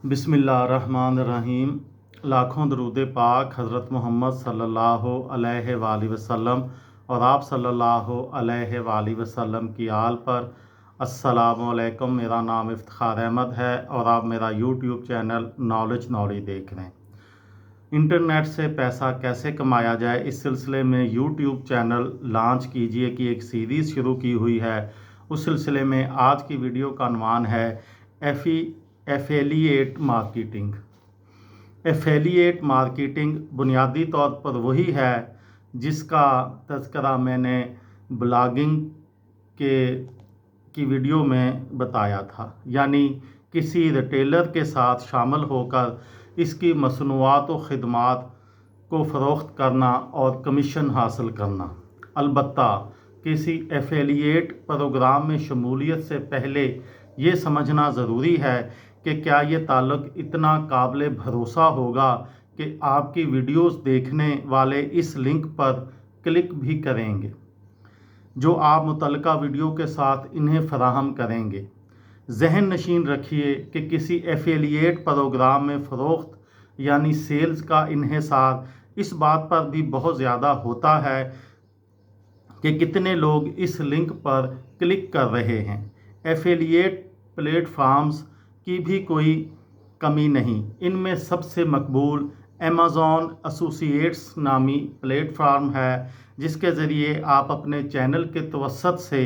बिस्मिल्लाहिर्रहमानिर्रहीम। लाखों दरूद पाक हज़रत मोहम्मद सल्लल्लाहु अलैहि वसल्लम और आप सल्लल्लाहु अलैहि वसल्लम की आल पर। अस्सलामु अलैकुम। मेरा नाम इफ्तिखार अहमद है और आप मेरा यूट्यूब चैनल नॉलेज देख रहे हैं। इंटरनेट से पैसा कैसे कमाया जाए, इस सिलसिले में यूट्यूब चैनल लॉन्च कीजिए की एक सीरीज़ शुरू की हुई है। उस सिलसिले में आज की वीडियो का उन्वान है एफिलिएट मार्केटिंग। एफिलिएट मार्केटिंग बुनियादी तौर पर वही है जिसका तज़किरा मैंने ब्लॉगिंग की वीडियो में बताया था, यानी किसी रिटेलर के साथ शामिल होकर इसकी मसनूआत व ख़िदमात को फ़रोख्त करना और कमीशन हासिल करना। अलबत्ता किसी एफिलिएट प्रोग्राम में शमूलियत से पहले ये समझना ज़रूरी है कि क्या ये ताल्लुक़ इतना काबिल भरोसा होगा कि आपकी वीडियोस देखने वाले इस लिंक पर क्लिक भी करेंगे जो आप मुतल्लिका वीडियो के साथ इन्हें फ़राहम करेंगे। ज़हन नशीन रखिए कि किसी एफिलिएट प्रोग्राम में फ़रोख्त यानी सेल्स का इन्हिसार इस बात पर भी बहुत ज़्यादा होता है कि कितने लोग इस लिंक पर क्लिक कर रहे हैं। एफिलिएट प्लेटफॉर्म्स की भी कोई कमी नहीं। इनमें सबसे मकबूल अमेज़ॉन एसोसिएट्स नामी प्लेटफॉर्म है, जिसके ज़रिए आप अपने चैनल के तवस्सुत से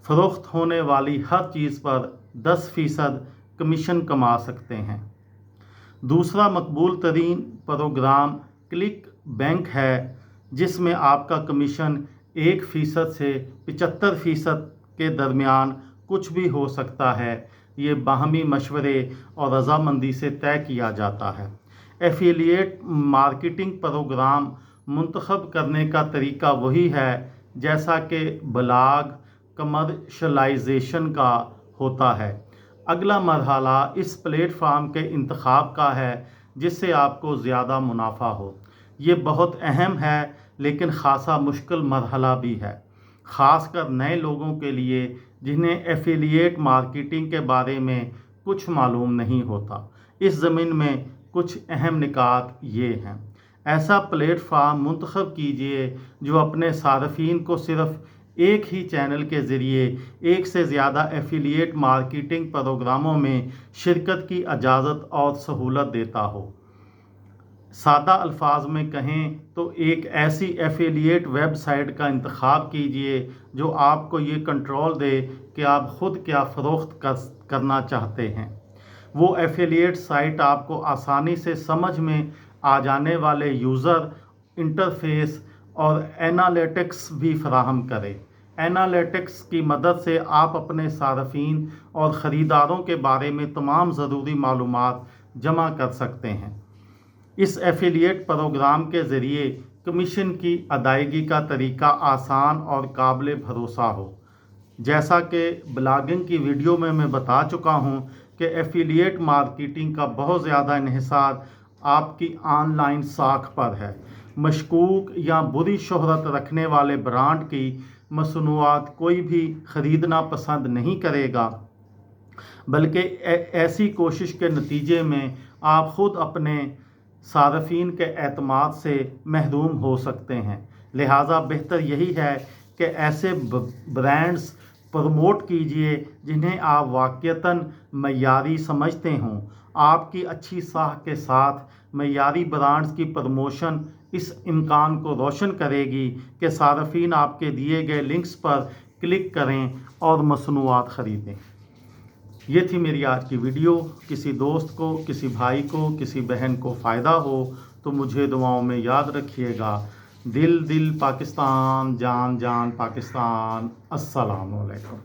फ़रोख्त होने वाली हर चीज़ पर 10% कमीशन कमा सकते हैं। दूसरा मकबूल तरीन प्रोग्राम क्लिक बैंक है, जिसमें आपका कमीशन 1% से 75% के दरमियान कुछ भी हो सकता है। ये बाहमी मशवरे और रज़ामंदी से तय किया जाता है। एफिलिएट मार्केटिंग प्रोग्राम मुंतखब करने का तरीका वही है जैसा कि ब्लॉग कमर्शलाइजेशन का होता है। अगला मरहला इस प्लेटफॉर्म के इंतखाब का है जिससे आपको ज़्यादा मुनाफा हो। ये बहुत अहम है लेकिन ख़ासा मुश्किल मरहला भी है, ख़ासकर नए लोगों के लिए जिन्हें एफिलिएट मार्केटिंग के बारे में कुछ मालूम नहीं होता। इस ज़मीन में कुछ अहम निकात ये हैं। ऐसा प्लेटफॉर्म मुंतखब कीजिए जो अपने सार्फिन को सिर्फ एक ही चैनल के ज़रिए एक से ज़्यादा एफिलिएट मार्केटिंग प्रोग्रामों में शिरकत की इजाज़त और सहूलत देता हो। सादा अल्फाज में कहें तो एक ऐसी एफिलिएट वेबसाइट का इंतखाब कीजिए जो आपको ये कंट्रोल दे कि आप ख़ुद क्या फ़रोख्त करना चाहते हैं। वो एफिलिएट साइट आपको आसानी से समझ में आ जाने वाले यूज़र इंटरफेस और एनालिटिक्स भी फराहम करे। एनालिटिक्स की मदद से आप अपने सार्फिन और ख़रीदारों के बारे में तमाम ज़रूरी मालूमात जमा कर सकते हैं। इस एफिलिएट प्रोग्राम के ज़रिए कमीशन की अदायगी का तरीका आसान और काबिल भरोसा हो। जैसा कि ब्लॉगिंग की वीडियो में मैं बता चुका हूँ कि एफिलिएट मार्केटिंग का बहुत ज़्यादा इन्हिसार आपकी ऑनलाइन साख पर है। मशकूक या बुरी शोहरत रखने वाले ब्रांड की मसनूआत कोई भी ख़रीदना पसंद नहीं करेगा, बल्कि ऐसी कोशिश के नतीजे में आप ख़ुद अपने सार्फिन के एतमाद से महरूम हो सकते हैं। लिहाजा बेहतर यही है कि ऐसे ब्रांड्स प्रमोट कीजिए जिन्हें आप वाक़ईतन मयारी समझते हों। आपकी अच्छी साख के साथ मयारी ब्रांड्स की प्रमोशन इस इम्कान को रोशन करेगी कि सार्फिन आपके दिए गए लिंक्स पर क्लिक करें और मसनूआत ख़रीदें। ये थी मेरी आज की वीडियो। किसी दोस्त को, किसी भाई को, किसी बहन को फ़ायदा हो तो मुझे दुआओं में याद रखिएगा। दिल दिल पाकिस्तान, जान जान पाकिस्तान। अस्सलामु अलैकुम।